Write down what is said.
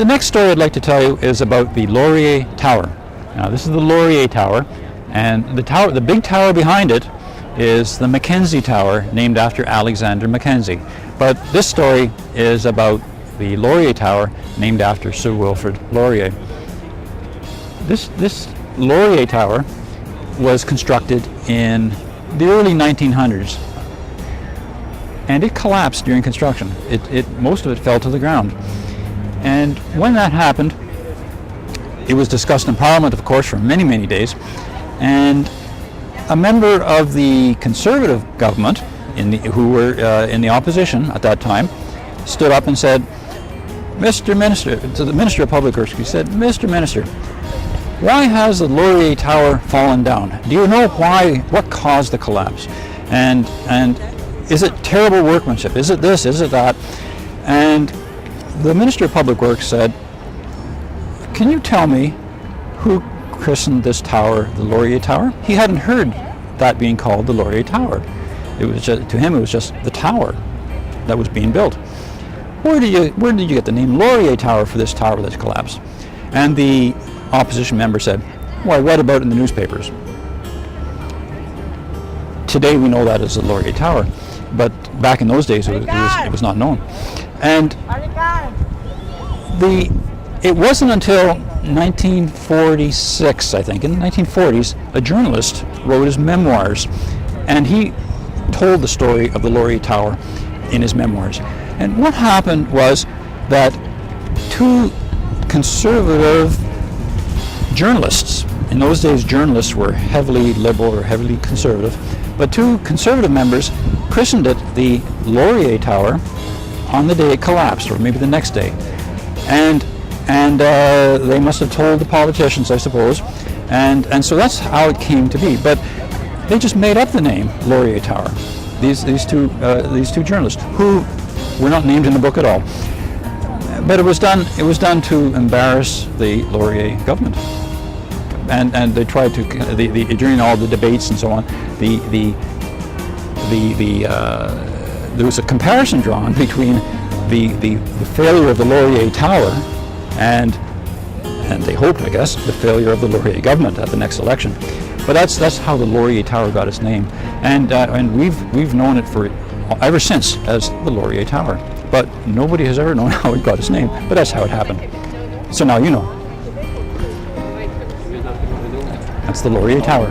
The next story I'd like to tell you is about the Laurier Tower. Now, this is the Laurier Tower, and the big tower behind it is the Mackenzie Tower, named after Alexander Mackenzie. But this story is about the Laurier Tower, named after Sir Wilfrid Laurier. This Laurier Tower was constructed in the early 1900s, and it collapsed during construction. Most of it fell to the ground. And when that happened, it was discussed in Parliament, of course, for many, many days. And a member of the Conservative government, who were in the opposition at that time, stood up and said, "Mr. Minister," to the Minister of Public Works, he said, "Mr. Minister, why has the Laurier Tower fallen down? Do you know what caused the collapse? And is it terrible workmanship? Is it this? Is it that?" And the Minister of Public Works said, "Can you tell me who christened this tower the Laurier Tower?" He hadn't heard that being called the Laurier Tower. It was just, to him, it was just the tower that was being built. Where did you get the name Laurier Tower for this tower that's collapsed? And the opposition member said, "Well, I read about it in the newspapers." Today we know that as the Laurier Tower, but back in those days it was not known. And it wasn't until 1946, I think, in the 1940s, a journalist wrote his memoirs, and he told the story of the Laurier Tower in his memoirs. And what happened was that two conservative journalists, in those days journalists were heavily liberal or heavily conservative, but two conservative members christened it the Laurier Tower on the day it collapsed, or maybe the next day. And they must have told the politicians, I suppose, and so that's how it came to be. But they just made up the name Laurier Tower. These two journalists, who were not named in the book at all. But it was done to embarrass the Laurier government, and they tried to during all the debates and so on. There was a comparison drawn between the failure of the Laurier Tower and they hoped, I guess, the failure of the Laurier government at the next election. But that's how the Laurier Tower got its name, and we've known it ever since as the Laurier Tower. But nobody has ever known how it got its name. But that's how it happened. So now you know. That's the Laurier Tower.